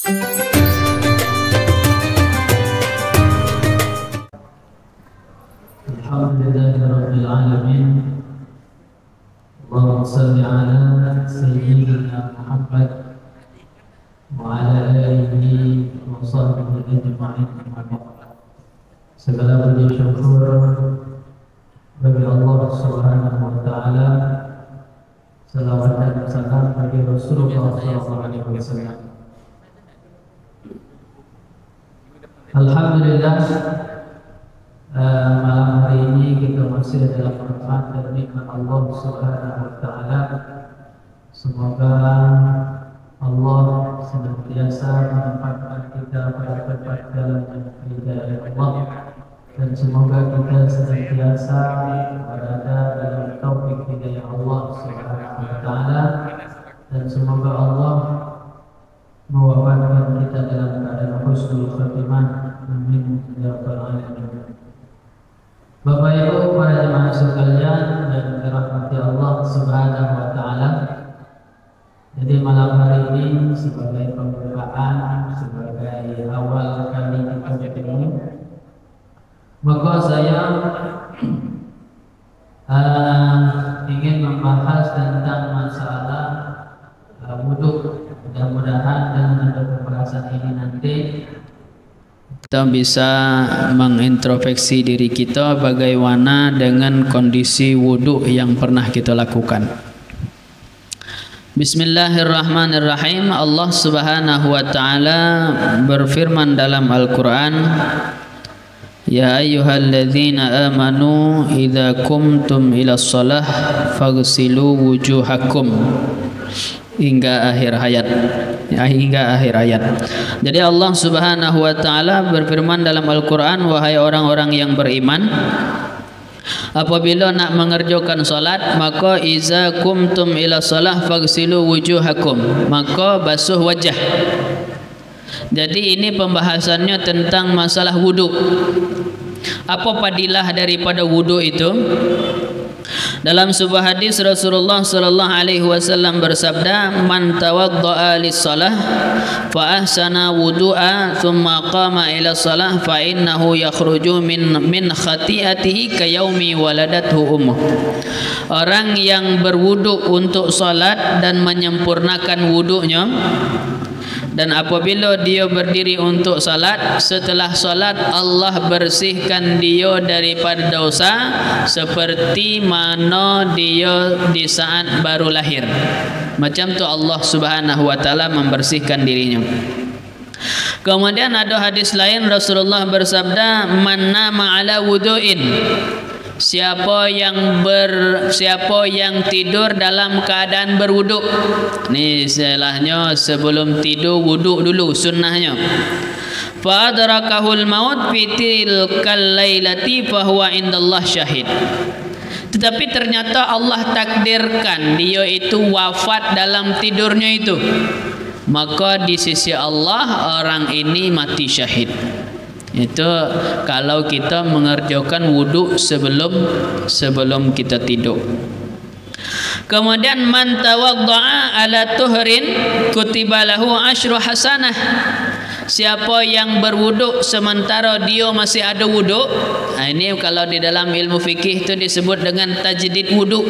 Alhamdulillahirabbil alamin. Allahumma shalli ala sayyidina Muhammad wa ala alihi wa sahbihi ajma'in. Segala puji syukur bagi Allah Subhanahu wa taala. Salawat dan salam bagi Rasulullah sallallahu alaihi wasallam. Alhamdulillah, malam hari ini kita masih dalam manfaat dan nikmat Allah Subhanahu wa taala. Semoga Allah senantiasa menempatkan kita pada tempat jalan yang hidayah Allah, dan semoga kita senantiasa berada dalam taufik hidayah Allah Subhanahu wa taala, dan semoga Allah mewafatkan kita dalam keadaan husnul khatimah. Amin ya rabbal alamin. Bapak Ibu para jemaah sekalian yang dirahmati Allah Subhanahu wa taala. Jadi malam hari ini sebagai pembukaan, sebagai awal kali kita bertemu, maka saya ingin membahas tentang masalah wudhu. Mudah-mudahan dengan ada pembahasan ini nanti kita bisa mengintrospeksi diri kita bagaimana dengan kondisi wudhu yang pernah kita lakukan. Bismillahirrahmanirrahim. Allah Subhanahu wa taala berfirman dalam Al-Qur'an, Ya ayyuhalladzina amanu idza qumtum ilas shalah faghsilu wujuhakum, hingga akhir ayat. Jadi Allah Subhanahu wa taala berfirman dalam Al-Qur'an, wahai orang-orang yang beriman, apabila nak mengerjakan salat, maka iza kumtum ila salah faghsilu wujuhakum, maka basuh wajah. Jadi ini pembahasannya tentang masalah wudu. Apa fadilah daripada wudu itu? Dalam sebuah hadis Rasulullah sallallahu alaihi wasallam bersabda, man tawaddaa lis-shalah fa ahsana wudu'a thumma qama ila shalah fa innahu yakhruju min khati'atihi ka yaumi waladathu ummuh. Orang yang berwudu untuk salat dan menyempurnakan wudunya, dan apabila dia berdiri untuk salat, setelah salat Allah bersihkan dia daripada dosa seperti mana dia di saat baru lahir. Macam tu Allah Subhanahu wa taala membersihkan dirinya. Kemudian ada hadis lain Rasulullah bersabda, man nama ala wudu'in, siapa yang tidur dalam keadaan berwuduk. Ni istilahnya sebelum tidur wuduk dulu sunnahnya. Fa adrakahul maut fi tilkal lailati fa huwa indallah syahid. Tetapi ternyata Allah takdirkan dia itu wafat dalam tidurnya itu, maka di sisi Allah orang ini mati syahid. Itu kalau kita mengerjakan wudhu sebelum kita tidur. Kemudian man tawaddaa ala tuhrin kutiba lahu asyru hasanah. Siapa yang berwuduk sementara dia masih ada wuduk, ini kalau di dalam ilmu fikih itu disebut dengan tajdid wuduk,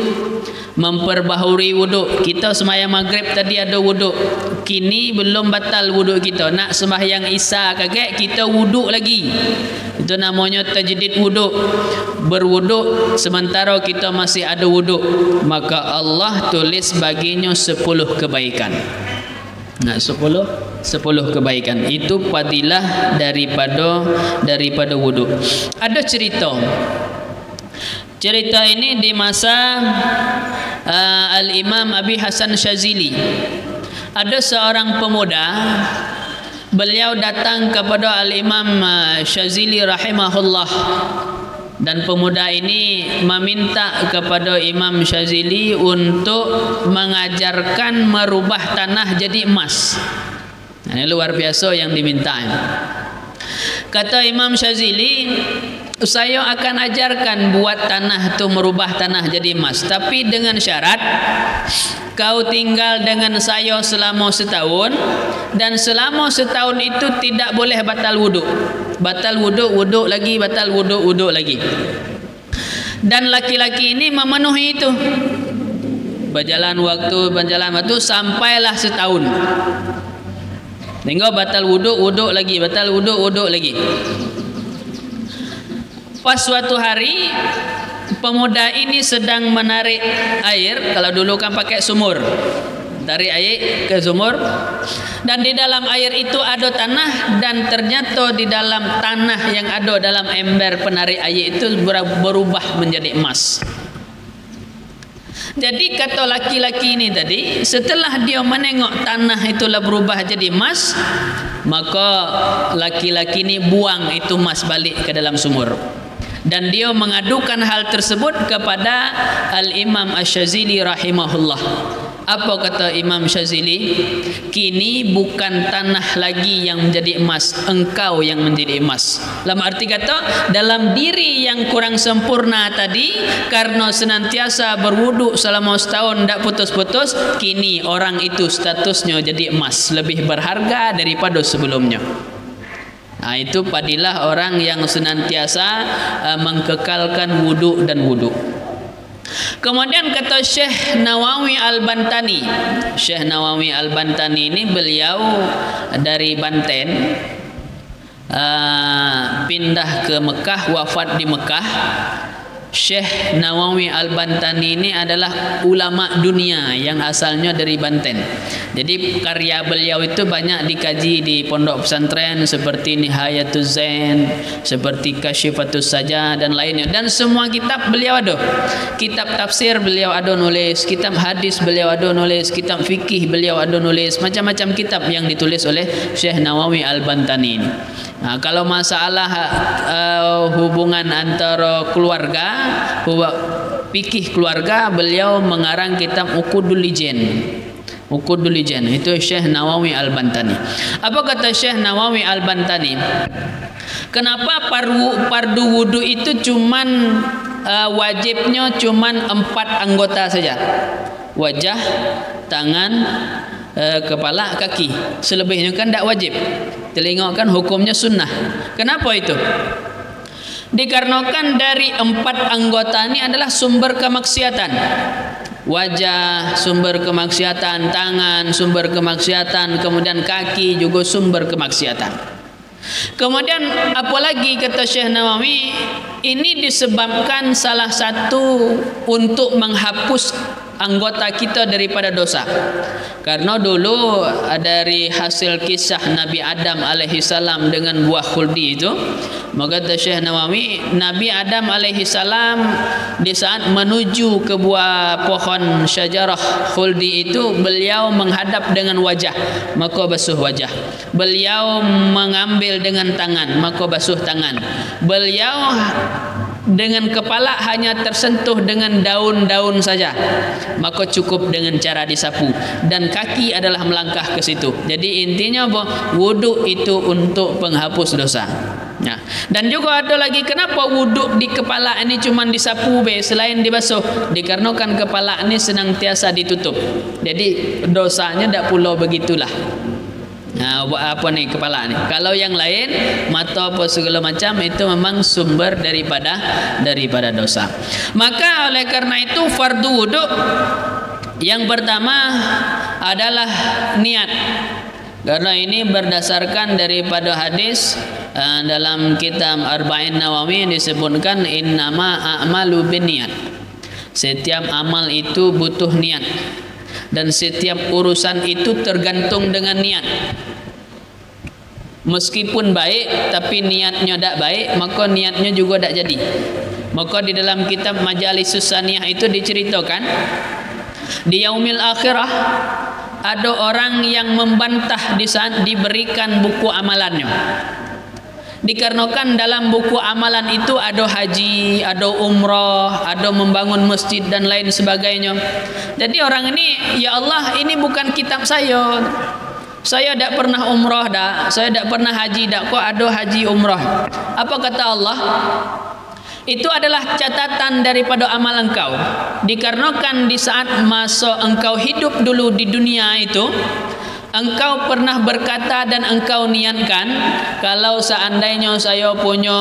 memperbaharui wuduk. Kita sembahyang maghrib tadi ada wuduk, kini belum batal wuduk kita, nak sembahyang isya kagak kita wuduk lagi, itu namanya tajdid wuduk. Berwuduk sementara kita masih ada wuduk, maka Allah tulis baginya 10 kebaikan. Nah, 10 kebaikan itu fadilah daripada wudu. Ada cerita ini di masa Al-Imam Abi Hasan Syazili. Ada seorang pemuda, beliau datang kepada Al-Imam Syazili rahimahullah, dan pemuda ini meminta kepada Imam Syazili untuk mengajarkan merubah tanah jadi emas. Ini luar biasa yang diminta. Kata Imam Syazili, saya akan ajarkan buat tanah tu merubah tanah jadi emas, tapi dengan syarat kau tinggal dengan saya selama setahun, dan selama setahun itu tidak boleh batal wudu. Batal wudu, wudu lagi, batal wudu, wudu lagi. Dan laki-laki ini memenuhi itu. Berjalan waktu sampailah setahun. Tengok batal wudu, wudu lagi, batal wudu, wudu lagi. Pas suatu hari pemuda ini sedang menarik air. Kalau dulu kan pakai sumur, tarik air ke sumur, dan di dalam air itu ada tanah, dan ternyata di dalam tanah yang ada dalam ember penarik air itu berubah menjadi emas. Jadi kata laki-laki ini tadi, setelah dia menengok tanah itulah berubah jadi emas, maka laki-laki ini buang itu emas balik ke dalam sumur. Dan dia mengadukan hal tersebut kepada Al-Imam Asy-Syadzili rahimahullah. Apa kata Imam Syadzili? Kini bukan tanah lagi yang menjadi emas, engkau yang menjadi emas. Dalam arti kata, dalam diri yang kurang sempurna tadi, karena senantiasa berwudu selama setahun tidak putus-putus, kini orang itu statusnya jadi emas, lebih berharga daripada sebelumnya. Nah, itu padilah orang yang senantiasa mengkekalkan wudu dan wudu. Kemudian kata Syekh Nawawi Al-Bantani. Syekh Nawawi Al-Bantani ini beliau dari Banten, pindah ke Mekah, wafat di Mekah. Syekh Nawawi Al-Bantani ini adalah ulama dunia yang asalnya dari Banten. Jadi karya beliau itu banyak dikaji di pondok pesantren seperti Nihayatuz Zain, seperti Kasyifatus Sajah dan lainnya. Dan semua kitab beliau ada. Kitab tafsir beliau ada nulis, kitab hadis beliau ada nulis, kitab fikih beliau ada nulis, macam-macam kitab yang ditulis oleh Syekh Nawawi Al-Bantani ini. Nah, kalau masalah hubungan antara keluarga, fikih keluarga, beliau mengarang kitab Uqudul Lijan. Uqudul Lijan itu Syekh Nawawi Al-Bantani. Apa kata Syekh Nawawi Al-Bantani? Kenapa fardu wudu itu cuman wajibnya cuman 4 anggota saja? Wajah, tangan, kepala, kaki. Selebihnya kan tidak wajib. Tengok kan hukumnya sunnah. Kenapa itu? Dikarenakan dari 4 anggota ini adalah sumber kemaksiatan. Wajah sumber kemaksiatan, tangan sumber kemaksiatan, kemudian kaki juga sumber kemaksiatan. Kemudian apalagi kata Syekh Nawawi, ini disebabkan salah satu untuk menghapus anggota kita daripada dosa. Karena dulu dari hasil kisah Nabi Adam alaihi salam dengan buah khuldi itu, maka kata Syekh Nawawi, Nabi Adam alaihi salam di saat menuju ke buah pohon syajarah khuldi itu, beliau menghadap dengan wajah, maka basuh wajah. Beliau mengambil dengan tangan, maka basuh tangan. Beliau dengan kepala hanya tersentuh dengan daun-daun saja, maka cukup dengan cara disapu, dan kaki adalah melangkah ke situ. Jadi intinya bahwa wudu itu untuk penghapus dosa. Ya. Dan juga ada lagi, kenapa wudu di kepala ini cuma disapu selain dibasuh? Dikarenakan kepala ini senantiasa ditutup, jadi dosanya tidak pula begitulah. Nah, apa nih kepala nih? Kalau yang lain, mata apa segala macam, itu memang sumber daripada dosa. Maka oleh karena itu fardu wudu yang pertama adalah niat. Karena ini berdasarkan daripada hadis dalam kitab Arba'in Nawawi disebutkan innama a'malu binniyat. Setiap amal itu butuh niat. Dan setiap urusan itu tergantung dengan niat. Meskipun baik tapi niatnya tidak baik, maka niatnya juga tidak jadi. Maka di dalam kitab Majalisus Saniyah itu diceritakan, di yaumil akhirah ada orang yang membantah di saat diberikan buku amalannya. Dikarenakan dalam buku amalan itu ada haji, ada umrah, ada membangun masjid dan lain sebagainya. Jadi orang ini, ya Allah, ini bukan kitab saya. Saya tidak pernah umrah dah, saya tidak pernah haji dah, kok ada haji umrah. Apa kata Allah? Itu adalah catatan daripada amal engkau. Dikarenakan di saat masa engkau hidup dulu di dunia itu, engkau pernah berkata dan engkau niatkan, kalau seandainya saya punya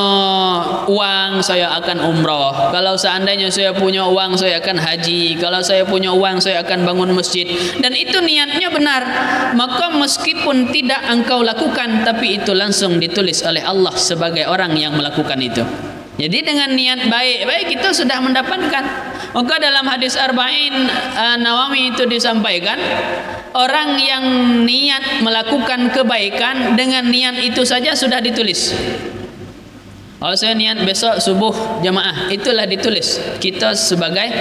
uang saya akan umrah, kalau seandainya saya punya uang saya akan haji, kalau saya punya uang saya akan bangun masjid, dan itu niatnya benar, maka meskipun tidak engkau lakukan, tapi itu langsung ditulis oleh Allah sebagai orang yang melakukan itu. Jadi dengan niat baik-baik itu sudah mendapatkan. Maka dalam hadis Arba'in Nawawi itu disampaikan, orang yang niat melakukan kebaikan dengan niat itu saja sudah ditulis. Kalau saya niat besok subuh jamaah, itulah ditulis kita sebagai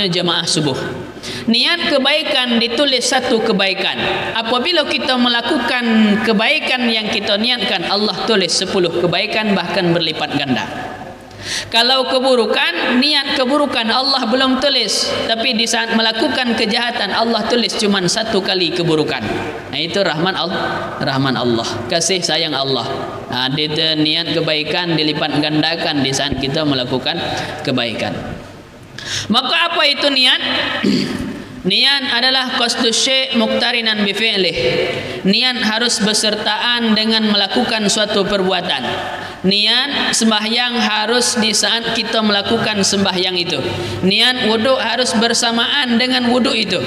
jamaah subuh. Niat kebaikan ditulis satu kebaikan. Apabila kita melakukan kebaikan yang kita niatkan, Allah tulis 10 kebaikan, bahkan berlipat ganda. Kalau keburukan, niat keburukan Allah belum tulis, tapi di saat melakukan kejahatan Allah tulis cuma 1 kali keburukan. Nah, itu rahman Allah, kasih sayang Allah. Nah, niat kebaikan dilipat gandakan di saat kita melakukan kebaikan. Maka apa itu niat? Niat adalah qasdus syai' muqtarinan bi fi'lih. Niat harus bersertaan dengan melakukan suatu perbuatan. Niat sembahyang harus di saat kita melakukan sembahyang itu. Niat wudu harus bersamaan dengan wudu itu.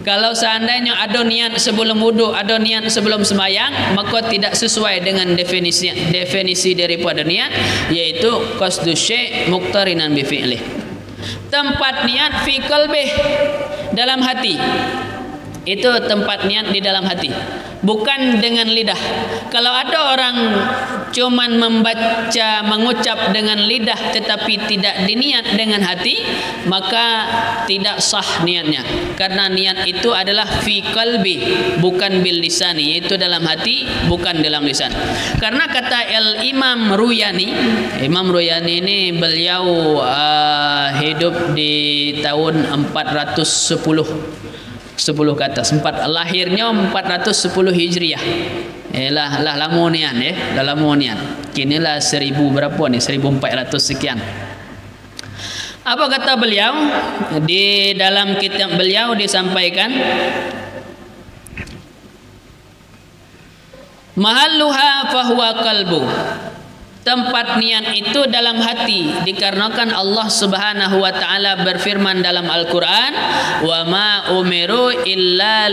Kalau seandainya ada niat sebelum wudu, ada niat sebelum sembahyang, maka tidak sesuai dengan definisi daripada niat, yaitu qasdus syai' muqtarinan bi fi'lih. Tempat niat fi qalbih, dalam hati. Itu tempat niat di dalam hati, bukan dengan lidah. Kalau ada orang cuman mengucap dengan lidah tetapi tidak diniat dengan hati, maka tidak sah niatnya. Karena niat itu adalah fi qalbi, bukan bil lisani, yaitu dalam hati, bukan dalam lisan. Karena kata Imam Ruyani ini beliau hidup di tahun 410 ke atas, lahirnya 410 Hijriah. Lah lama nian dah lama nian. Kini lah 1000 berapa nih, 1400 sekian. Apa kata beliau? Di dalam kitab beliau disampaikan, mahalluha fahuwa qalbu. Tempat niat itu dalam hati, dikarenakan Allah Subhanahu wa taala berfirman dalam Al-Qur'an, "Wa ma umiru illa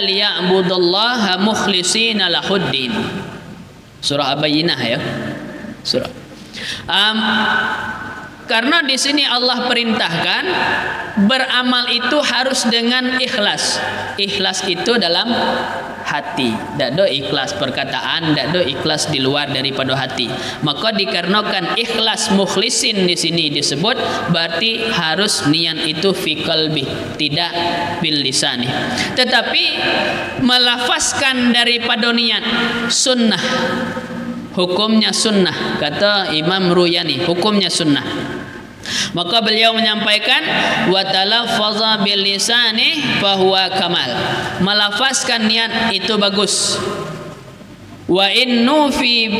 liya'budullaha mukhlishina lahuddin." Surah Al-Bayyinah ya. Surah. Karena di sini Allah perintahkan beramal itu harus dengan ikhlas. Ikhlas itu dalam hati, tidak ada ikhlas perkataan, tidak ada ikhlas di luar daripada hati. Maka dikarenakan ikhlas mukhlisin di sini disebut, berarti harus niat itu fi qalbi, tidak bil lisani. Tetapi melafazkan daripada niat sunnah, hukumnya sunnah, kata Imam Ruyani, hukumnya sunnah. Maka beliau menyampaikan, wa talaffaza bil lisani fa huwa kamal. Melafazkan niat itu bagus. Wa innu fi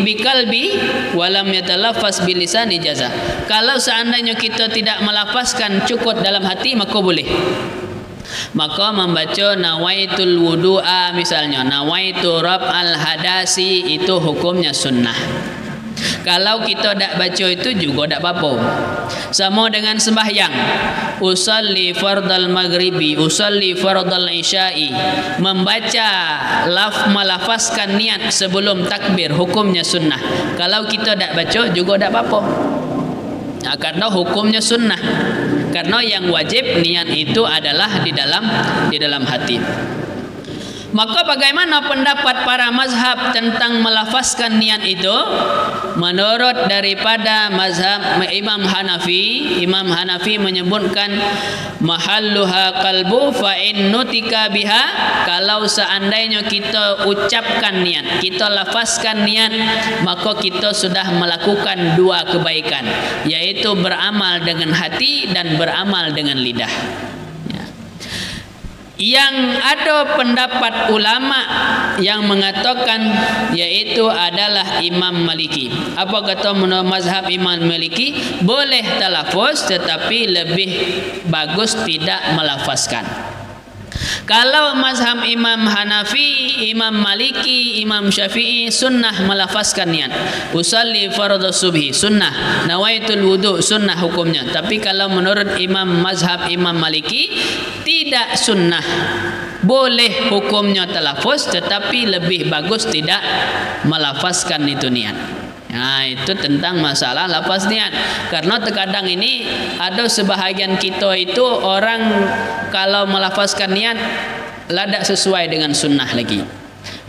biqalbi wa lam yatalaffaz bil lisani jaza. Kalau seandainya kita tidak melafazkan cukup dalam hati, maka boleh. Maka membaca nawaitul wudu'a misalnya, nawaitu raf'al hadasi, itu hukumnya sunnah. Kalau kita tak baca itu juga tak apa-apa. Sama dengan sembahyang, usalli fardal maghribi, usalli fardal isya'i, membaca melafazkan niat sebelum takbir, hukumnya sunnah. Kalau kita tak baca juga tak apa-apa. Nah, karena hukumnya sunnah. Karena yang wajib niat itu adalah di dalam hati. Maka bagaimana pendapat para mazhab tentang melafazkan niat itu? Menurut daripada mazhab Imam Hanafi menyebutkan mahalluha qalbu fa in nutika biha. Kalau seandainya kita ucapkan niat, kita lafazkan niat, maka kita sudah melakukan 2 kebaikan, yaitu beramal dengan hati dan beramal dengan lidah. Yang ada pendapat ulama yang mengatakan yaitu adalah Imam Maliki. Apa kata menurut mazhab Imam Maliki? Boleh talafuz tetapi lebih bagus tidak melafazkan. Kalau mazhab Imam Hanafi, Imam Maliki, Imam Syafi'i sunnah melafazkan niat. Usalli fardhu subhi sunnah, nawaitul wudu sunnah hukumnya. Tapi kalau menurut mazhab Imam Maliki tidak sunnah. Boleh hukumnya talafuz tetapi lebih bagus tidak melafazkan itu niat. Nah, itu tentang masalah lafaz niat. Karena terkadang ini ada sebahagian kita itu orang kalau melafazkan niat tidak sesuai dengan sunnah lagi.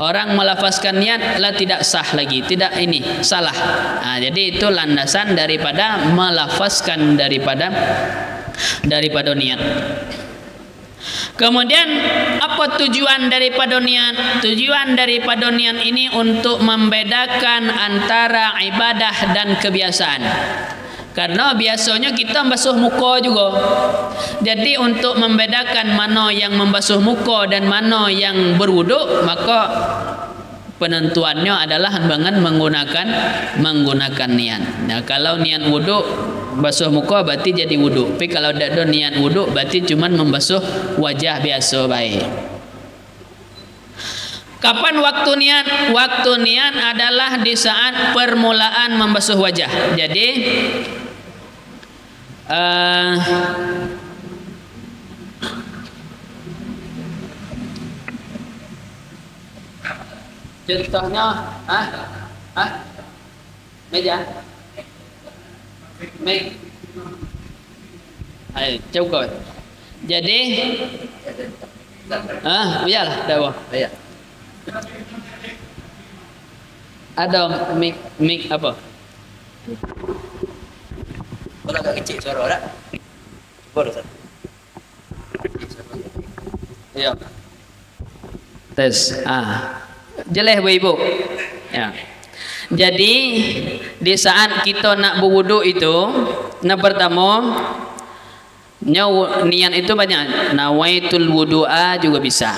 Orang melafazkan niat lah tidak sah lagi, tidak ini salah. Nah, jadi itu landasan daripada melafazkan daripada niat. Kemudian apa tujuan daripada niat? Tujuan daripada niat ini untuk membedakan antara ibadah dan kebiasaan. Karena biasanya kita membasuh muka juga. Jadi untuk membedakan mana yang membasuh muka dan mana yang berwuduk, maka penentuannya adalah dengan menggunakan niat. Nah, kalau niat wuduk basuh muka berarti jadi wuduk. Tapi kalau tidak ada niat wuduk berarti cuma membasuh wajah biasa baik. Kapan waktu niat? Waktu niat adalah di saat permulaan membasuh wajah. Jadi contohnya meja ayo coba. Jadi biarlah dah ya. Ada mic apa? Kalau agak kecil suara tak? Boleh tak? Ya. Tes. Jelas ibu. Ya. Jadi di saat kita nak berwuduk itu, pertama niat itu banyak. Nawaitul wudu'a juga bisa.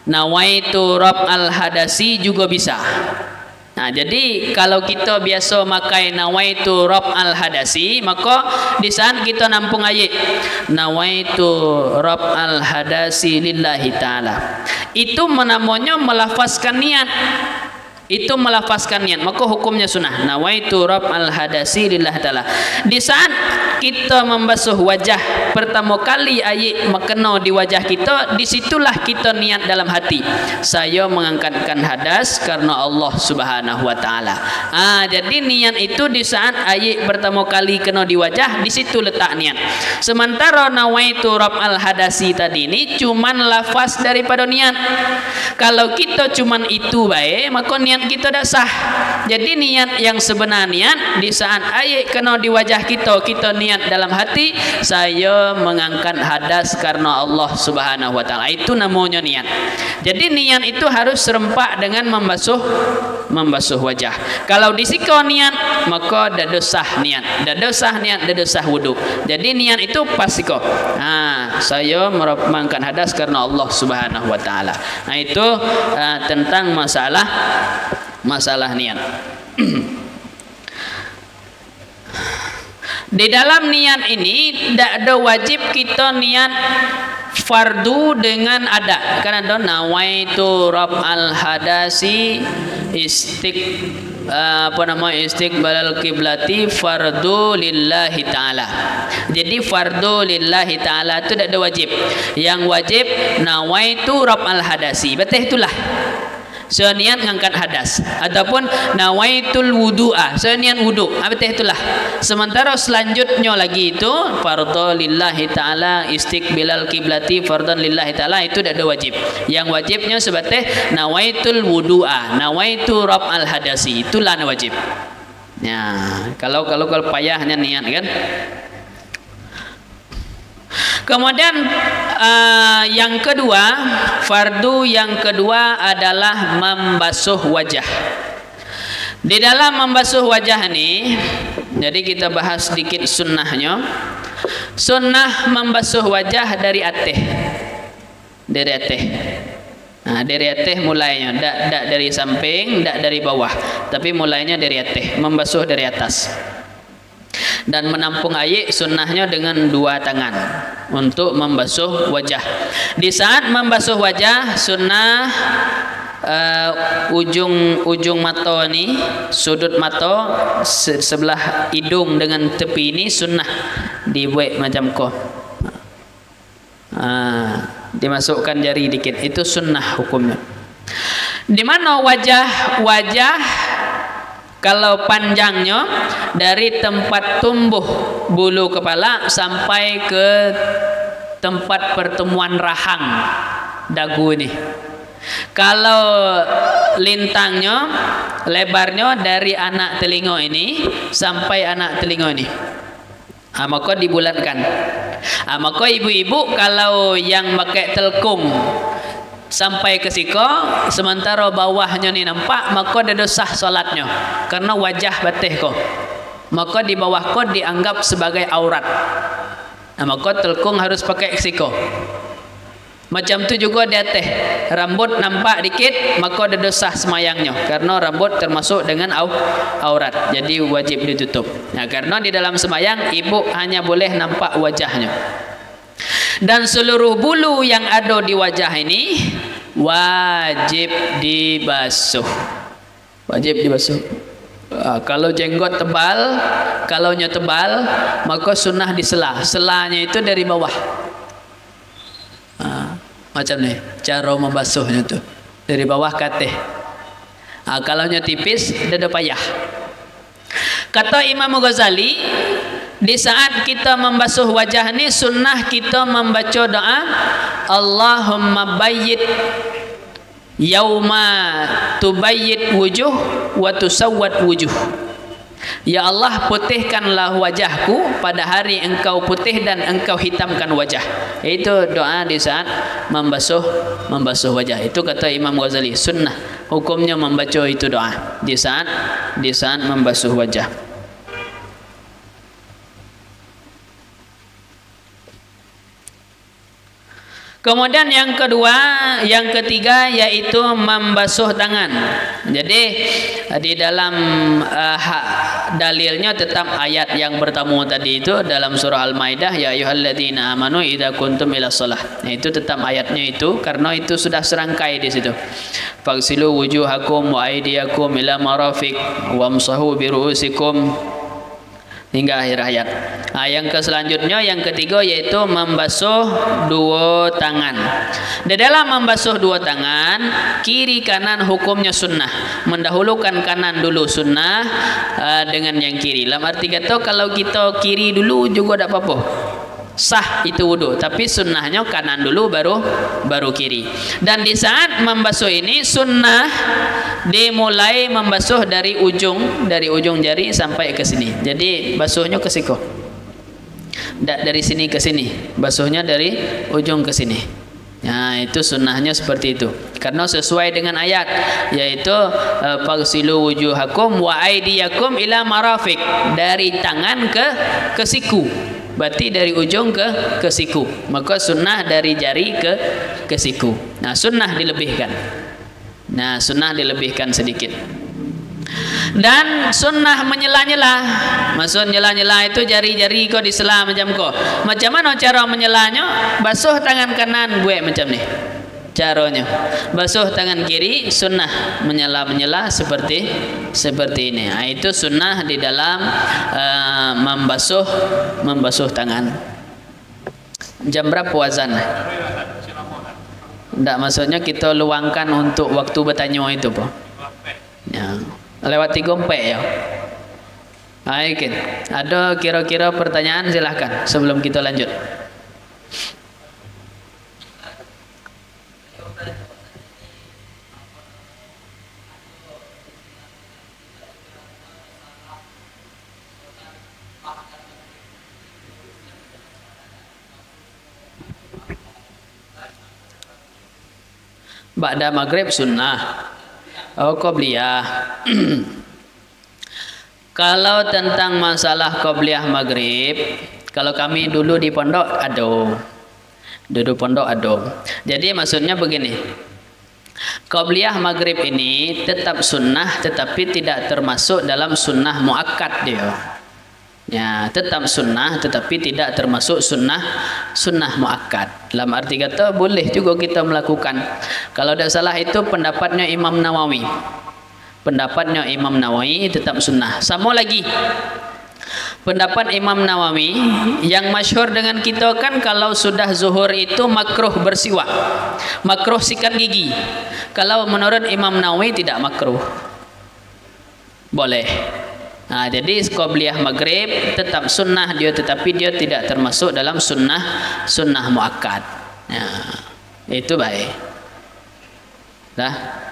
Nawaitu raf'al hadasi juga bisa. Nah, jadi kalau kita biasa makai nawaitu raf'al hadasi, maka di saat kita nampung ayat nawaitu raf'al hadasi lillahi ta'ala, itu namanya melafazkan niat. Itu melafazkan niat, maka hukumnya sunnah. Nawaitu raf'al hadasi lillahi ta'ala. Di saat kita membasuh wajah pertama kali air mengena di wajah kita, disitulah kita niat dalam hati, saya mengangkatkan hadas karena Allah Subhanahu wa taala. Jadi niat itu di saat air pertama kali kena di wajah, di situ letak niat. Sementara nawaitu raf'al hadasi tadi ini cuman lafaz daripada niat. Kalau kita cuman itu baik, maka niat kita dah sah. Jadi niat yang sebenarnya di saat air kena di wajah kita, kita niat dalam hati, saya mengangkat hadas karena Allah Subhanahu wa taala. Itu namanya niat. Jadi niat itu harus serempak dengan membasuh wajah. Kalau disikau niat, maka dah sah niat. Dah sah niat, dah sah wudu. Jadi niat itu pasiko. Saya mengangkat hadas karena Allah Subhanahu wa taala. Nah, itu tentang masalah niat. Di dalam niat ini tidak ada wajib kita niat fardu dengan ada. Karena ada nawaitu raf'al hadasi istiqbalal kiblati fardu lillahi ta'ala. Jadi fardu lillahi ta'ala itu tidak ada wajib. Yang wajib nawaitu raf'al hadasi. Betul itulah. Saya niat ngangkat hadas, ataupun nawaitul wudu'a, saya niat wudu. Betul itulah. Sementara selanjutnya lagi itu fardhu lillahi ta'ala istiqbilal kiblati fardhan lillahi ta'ala, itu tidak ada wajib. Yang wajibnya sebagai nawaitul wudu'a, nawaitu raf'al hadasi, itulah wajib. Ya, kalau payahnya niat kan. Kemudian yang kedua, fardu yang kedua adalah membasuh wajah. Di dalam membasuh wajah ini, jadi kita bahas sedikit sunnahnya. Sunnah membasuh wajah dari ateh. dari atas. Dari atas mulainya, tak dari samping, tak dari bawah, tapi mulainya dari atas, membasuh dari atas. Dan menampung air sunnahnya dengan dua tangan untuk membasuh wajah. Di saat membasuh wajah sunnah ujung mata ni, sudut mata sebelah hidung dengan tepi ini sunnah dibuat macam ko. Dimasukkan jari dikit, itu sunnah hukumnya. Di mana wajah kalau panjangnya dari tempat tumbuh bulu kepala sampai ke tempat pertemuan rahang dagu ini. Kalau lintangnya lebarnya dari anak telinga ini sampai anak telinga ini, maka dibulatkan. Maka ibu-ibu kalau yang pakai telkung sampai ke siko sementara bawahnya ni nampak, maka ada sah solatnya karena wajah batih ko, maka di bawah ko dianggap sebagai aurat. Maka telkung harus pakai siko. Macam tu juga di atas, rambut nampak dikit, maka ada dosa semayangnya karena rambut termasuk dengan aurat, jadi wajib ditutup. Karena di dalam semayang ibu hanya boleh nampak wajahnya. Dan seluruh bulu yang ada di wajah ini wajib dibasuh. Wajib dibasuh. Kalau jenggot tebal, kalaunya tebal, maka sunnah disela. Selanya itu dari bawah. Macam ni cara membasuhnya tu, dari bawah ke atas. Kalaunya tipis dia ada payah. Kata Imam Ghazali, di saat kita membasuh wajah ni sunnah kita membaca doa Allahumma bayyid yauma tubayyid wujuh wa tusawwad wujuh. Ya Allah, putihkanlah wajahku pada hari engkau putih dan engkau hitamkan wajah. Itu doa di saat membasuh wajah. Itu kata Imam Ghazali, sunnah hukumnya membaca itu doa di saat membasuh wajah. Kemudian yang ketiga yaitu membasuh tangan. Jadi di dalam dalilnya tetap ayat yang pertama tadi itu dalam surah Al-Maidah, ya ayyuhalladzina amanu idza kuntum ila shalah. Itu tetap ayatnya itu karena itu sudah serangkai di situ. Faghsilu wujuhakum wa aydiyakum ila marafiq wamsahu bi ru'usikum hingga akhir ayat. Yang selanjutnya yang ketiga yaitu membasuh dua tangan. Di dalam membasuh dua tangan, kiri kanan hukumnya sunnah. Mendahulukan kanan dulu sunnah dengan yang kiri. Dalam arti kata kalau kita kiri dulu juga tidak apa-apa, sah itu wudu, tapi sunnahnya kanan dulu baru kiri. Dan di saat membasuh ini sunnah dimulai membasuh dari ujung jari sampai ke sini. Jadi basuhnya ke siku, tidak dari sini ke sini, basuhnya dari ujung ke sini. Nah, itu sunnahnya seperti itu karena sesuai dengan ayat yaitu faghsilu wujuhakum wa aydiyakum ila marafiq, dari tangan ke siku. Berarti dari ujung ke siku. Maka sunnah dari jari ke siku. Nah, sunnah dilebihkan. Sedikit. Dan sunnah menyela-nyela. Maksud nyela-nyela itu jari-jari kau disela macam kau. Macam mana cara menyelanya? Basuh tangan kanan buat macam ni. Caranya basuh tangan kiri, sunnah menyela seperti ini. Itu sunnah di dalam membasuh tangan. Jam berapa azan? Tidak, maksudnya kita luangkan untuk waktu bertanya itu po. Ya, lewat 3 ya. Baik, ada kira-kira pertanyaan silahkan sebelum kita lanjut. Ba'da maghrib sunnah. Qobliyah. Kalau tentang masalah qobliyah maghrib, kalau kami dulu di pondok ada. Duduk pondok ada. Jadi maksudnya begini. Qabliyah maghrib ini tetap sunnah tetapi tidak termasuk dalam sunnah muakkad dia. Ya, tetap sunnah tetapi tidak termasuk sunnah muakkad. Dalam arti kata boleh juga kita melakukan. Kalau tidak salah itu pendapatnya Imam Nawawi. Pendapatnya Imam Nawawi tetap sunnah. Sama lagi. Pendapat Imam Nawawi yang masyhur dengan kita kan kalau sudah zuhur itu makruh bersiwak, makruh sikat gigi. Kalau menurut Imam Nawawi tidak makruh, boleh. Nah, jadi qabliyah maghrib tetap sunnah dia, tetapi dia tidak termasuk dalam sunnah muakkad. Nah, itu baik. Dah.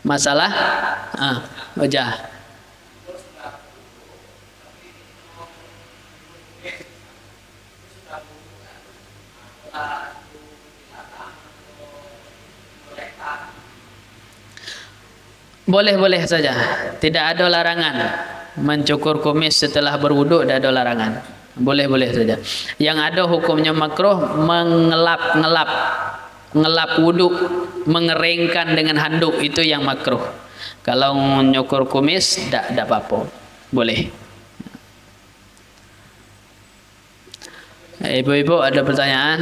Masalah wajah. Boleh-boleh saja. Tidak ada larangan mencukur kumis setelah berwuduk, tidak ada larangan. Boleh-boleh saja. Yang ada hukumnya makruh ngelap wuduk, mengeringkan dengan handuk, itu yang makruh. Kalau nyukur kumis tidak apa-apa, boleh. Ibu-ibu ada pertanyaan?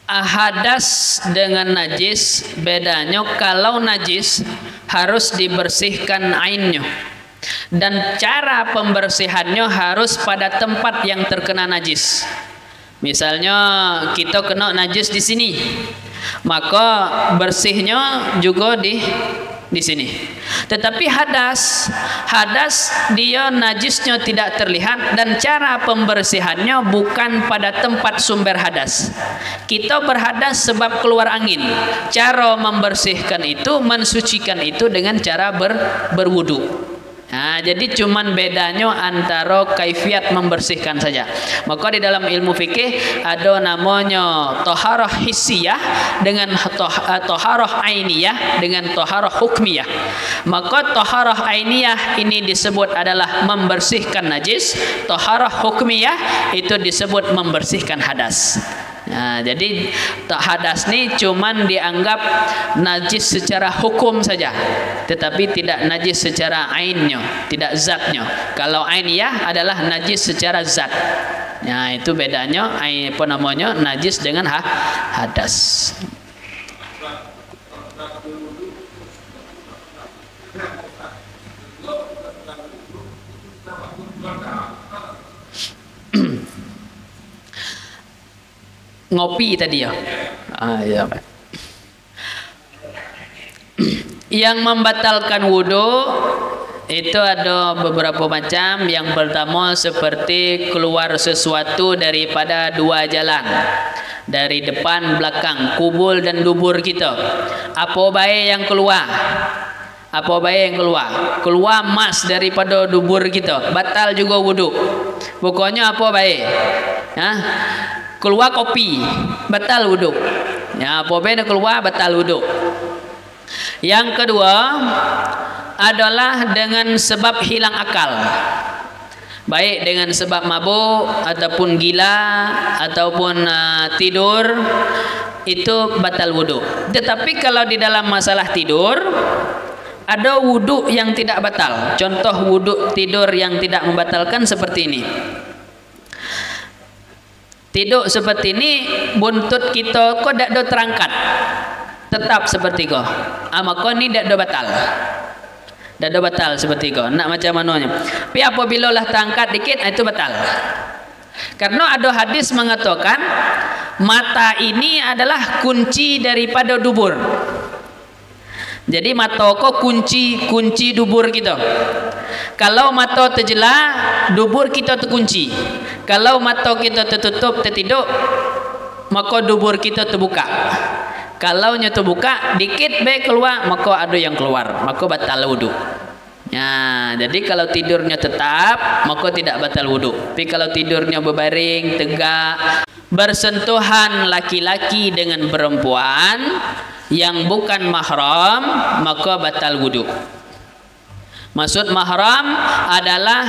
Hadas dengan najis bedanya, kalau najis harus dibersihkan ainnya, dan cara pembersihannya harus pada tempat yang terkena najis. Misalnya kita kena najis di sini, maka bersihnya juga di sini. Tetapi hadas dia najisnya tidak terlihat, dan cara pembersihannya bukan pada tempat sumber hadas. Kita berhadas sebab keluar angin. Cara membersihkan itu, mensucikan itu dengan cara berwudu. Nah, jadi cuman bedanya antara kaifiat membersihkan saja. Maka di dalam ilmu fikih ada namanya taharah hissiyah dengan taharah ainiyah dengan taharah hukmiyah. Maka taharah ainiyah ini disebut adalah membersihkan najis, taharah hukmiyah itu disebut membersihkan hadas. Nah, jadi hadas ni cuman dianggap najis secara hukum saja, tetapi tidak najis secara ainnya, tidak zatnya. Kalau ainiyah adalah najis secara zat. Nah, itu bedanya apa namanya najis dengan hadas. Ngopi tadi ya. Ya. Yang membatalkan wudu itu ada beberapa macam. Yang pertama seperti keluar sesuatu daripada dua jalan, dari depan belakang, kubul dan dubur kita. Apa baik yang keluar? Apa baik yang keluar? Keluar emas daripada dubur kita, batal juga wudu. Pokoknya apa baik? Keluar kopi, batal wudu. Ya, apa benda keluar batal wudu. Yang kedua adalah dengan sebab hilang akal. Baik dengan sebab mabuk ataupun gila ataupun tidur, itu batal wudu. Tetapi kalau di dalam masalah tidur ada wudu yang tidak batal. Contoh wudu tidur yang tidak membatalkan seperti ini. Tidur seperti ini, buntut kita kok tidak ada terangkat, tetap seperti kau. Maka ni tidak ada batal. Tidak ada batal seperti kau. Nak macam mananya. Tapi apabila lah terangkat dikit, itu batal. Karena ada hadis mengatakan mata ini adalah kunci daripada dubur. Jadi mata kau kunci dubur kita. Kalau mata terjelah, dubur kita terkunci. Kalau mata kita tertutup, tertidur, maka dubur kita terbuka. Kalau nya tu buka dikit be keluar, maka ada yang keluar, maka batal wudu. Ya, jadi kalau tidurnya tetap, maka tidak batal wudu. Tapi kalau tidurnya berbaring, tegak, bersentuhan laki-laki dengan perempuan yang bukan mahram, maka batal wudu. Maksud mahram adalah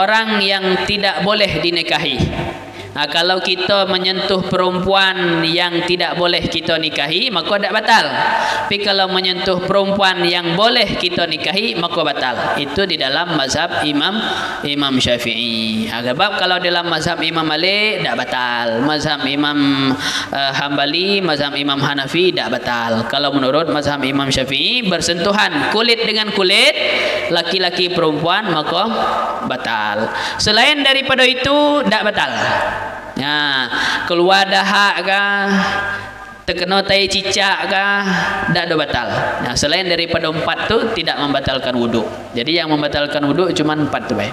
orang yang tidak boleh dinikahi. Nah, kalau kita menyentuh perempuan yang tidak boleh kita nikahi, maka tidak batal. Tapi kalau menyentuh perempuan yang boleh kita nikahi, maka batal. Itu di dalam mazhab Imam Syafi'i. Sebab kalau dalam mazhab Imam Malik tidak batal. Mazhab Imam Hambali, mazhab Imam Hanafi tidak batal. Kalau menurut mazhab Imam Syafi'i, bersentuhan kulit dengan kulit, laki-laki perempuan, maka batal. Selain daripada itu tidak batal. Ya, keluar dahak kah, terkena tai cicak kah, tidak ada batal. Nah, selain daripada 4 tu tidak membatalkan wudu. Jadi yang membatalkan wudu cuma 4 tu baik.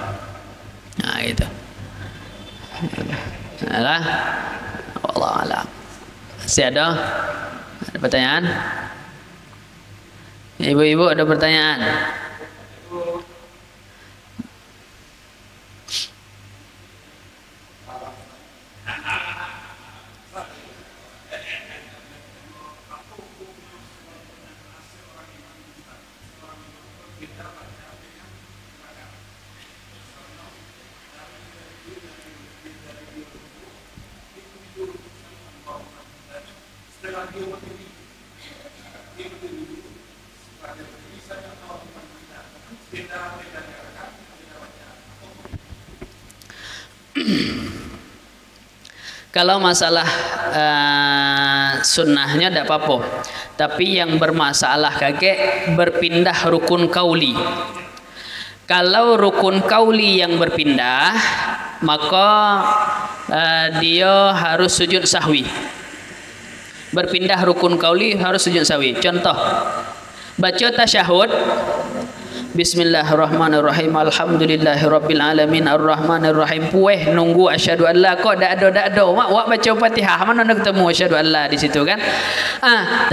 Nah, gitu. Alah. Allah alam. Masih ada pertanyaan? Ibu-ibu ada pertanyaan? Kalau masalah sunnahnya tidak apa-apa, tapi yang bermasalah kakek berpindah rukun kauli. Kalau rukun kauli yang berpindah, maka dia harus sujud sahwi. Berpindah rukun kauli harus sujud sahwi. Contoh, baca tasyahud, Bismillahirrahmanirrahim. Alhamdulillahirabbil alamin arrahmanirrahim. Pueh nunggu asyhadu alla, kok dak ada. Wak baca Fatihah mana nak ketemu asyhadu alla di situ kan?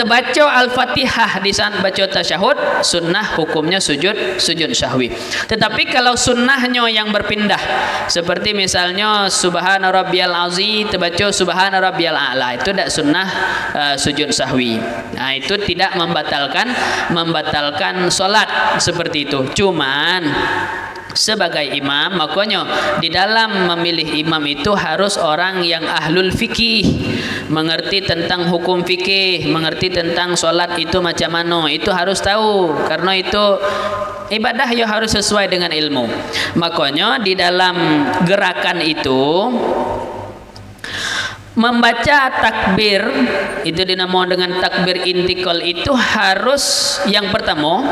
Terbaca Al-Fatihah di saat baca tasyahud, sunnah hukumnya sujud sahwi. Tetapi kalau sunnahnya yang berpindah, seperti misalnya subhana rabbiyal azim terbaca subhana rabbiyal a'la, itu tidak sunnah sujud sahwi. Nah, itu tidak membatalkan salat seperti itu. Cuman sebagai imam, makanya di dalam memilih imam itu harus orang yang ahlul fikih, mengerti tentang hukum fikih, mengerti tentang solat itu macam mana, itu harus tahu, karena itu ibadah yang harus sesuai dengan ilmu. Makanya di dalam gerakan itu membaca takbir, itu dinamakan dengan takbir intikal, itu harus yang pertama,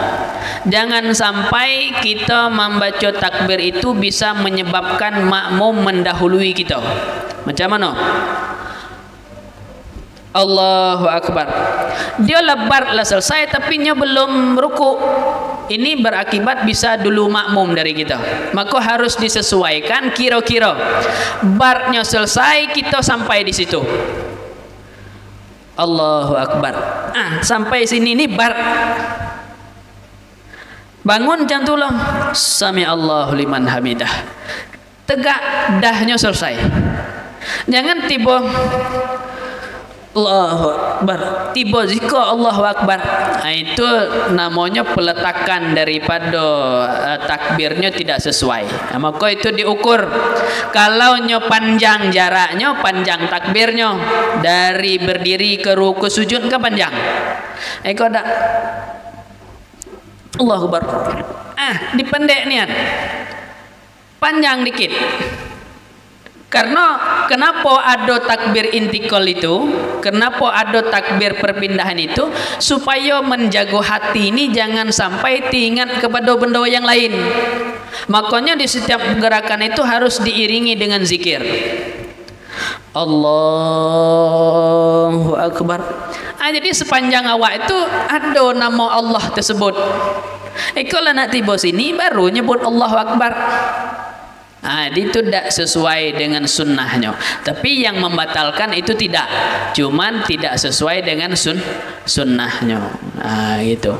jangan sampai kita membaca takbir itu bisa menyebabkan makmum mendahului kita. Macam mana? Allahu Akbar, dia lebar lah selesai tapi nya belum ruku, ini berakibat bisa dulu makmum dari kita. Maka harus disesuaikan, kira-kira barnya selesai kita sampai di situ. Allahu Akbar, sampai sini ini bar, bangun jantulah sami Allahu liman hamidah, tegak dahnya selesai. Jangan tiba Allahu Akbar, tiba zikr Allahu Akbar. Itu namanya peletakan daripada takbirnya tidak sesuai. Maka itu diukur. Kalau nya panjang jaraknya, panjang takbirnya, dari berdiri ke ruku sujud ke panjang. Kau dak Allahu Akbar, dipendek nian, panjang dikit. Karena kenapa ada takbir intikal itu, kenapa ada takbir perpindahan itu, supaya menjaga hati ini jangan sampai diingat kepada benda yang lain. Makanya di setiap gerakan itu harus diiringi dengan zikir. Allahu Akbar. Jadi sepanjang awak itu ada nama Allah tersebut. Kalau nak tiba sini baru nyebut Allahu Akbar. Itu tidak sesuai dengan sunnahnya. Tapi yang membatalkan itu tidak, cuman tidak sesuai dengan sunnahnya. Gitu.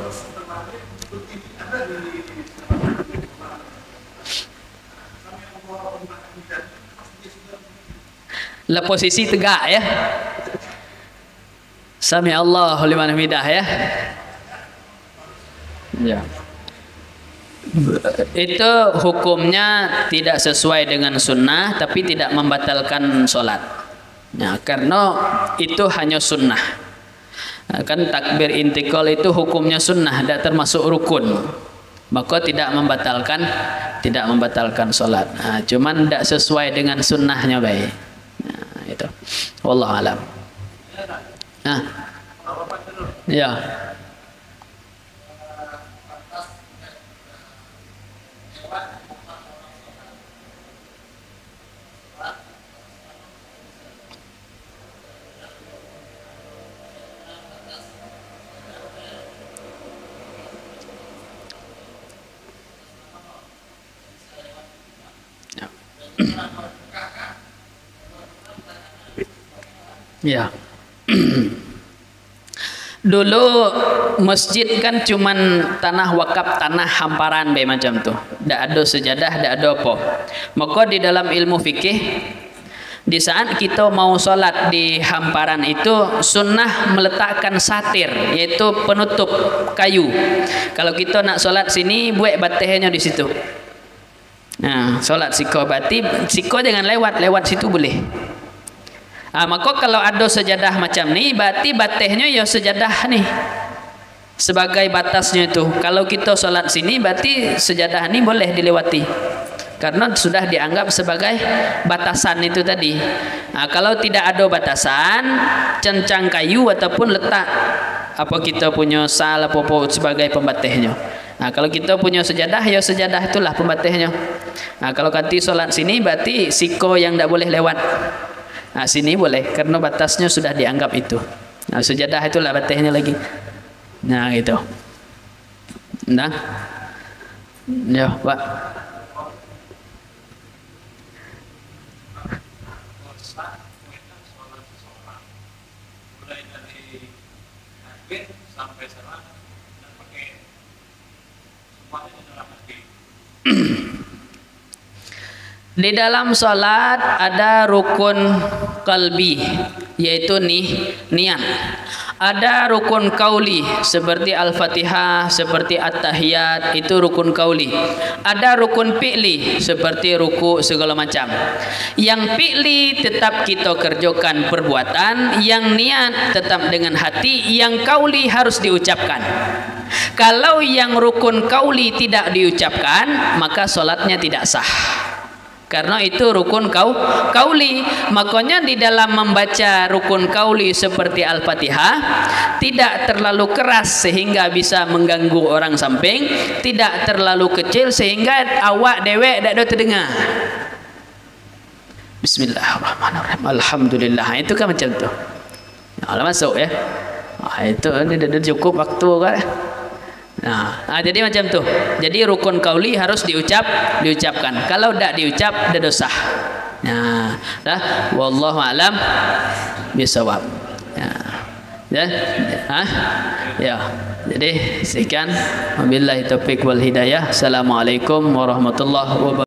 Lah posisi tegak ya. Sami Allahu liman hamidah ya. Ya. Itu hukumnya tidak sesuai dengan sunnah, tapi tidak membatalkan sholat. Karena itu hanya sunnah. Kan takbir intikal itu hukumnya sunnah, tidak termasuk rukun. Maka tidak membatalkan sholat. Cuman tidak sesuai dengan sunnahnya baik. Itu. Wallahu alam. Ya. Ya. Dulu masjid kan cuman tanah wakaf, tanah hamparan macam tuh. Tidak ada sejadah, tidak ada apa. Maka di dalam ilmu fikih, di saat kita mau sholat di hamparan itu sunnah meletakkan satir, yaitu penutup kayu. Kalau kita nak sholat sini, buat batihnya di situ. Sholat siko jangan lewat situ boleh. Maka kalau ada sejadah macam ni, berarti batihnya ya sejadah ni sebagai batasnya itu. Kalau kita sholat sini, berarti sejadah ni boleh dilewati karena sudah dianggap sebagai batasan itu tadi. Kalau tidak ada batasan, cencang kayu ataupun letak apa kita punya sal apa sebagai pembatihnya. Kalau kita punya sejadah, ya sejadah itulah pembatihnya. Kalau ganti sholat sini, berarti siko yang tidak boleh lewat. Sini boleh karena batasnya sudah dianggap itu. Sejadah itulah batihnya lagi. Gitu. Ya, Pak. Di dalam sholat ada rukun qalbi, yaitu niat. Ada rukun kauli seperti Al-Fatihah, seperti At-Tahiyat, itu rukun kauli. Ada rukun fi'li seperti ruku segala macam. Yang fi'li tetap kita kerjakan perbuatan, yang niat tetap dengan hati, yang kauli harus diucapkan. Kalau yang rukun kauli tidak diucapkan, maka sholatnya tidak sah. Karena itu rukun kauli. Makanya di dalam membaca rukun kauli seperti Al-Fatihah, tidak terlalu keras sehingga bisa mengganggu orang samping, tidak terlalu kecil sehingga awak dewek tidak ada terdengar. Bismillahirrahmanirrahim. Alhamdulillah. Itu kan macam tu. Masuk ya. Itu tidak cukup waktu kan. Jadi macam tu. Jadi rukun kauli harus diucapkan. Kalau tidak diucap, dah dosa. Wallahu alam bisawab. Jadi sekian. Wabillahi taufiq wal hidayah. Assalamualaikum warahmatullahi wabarakatuh.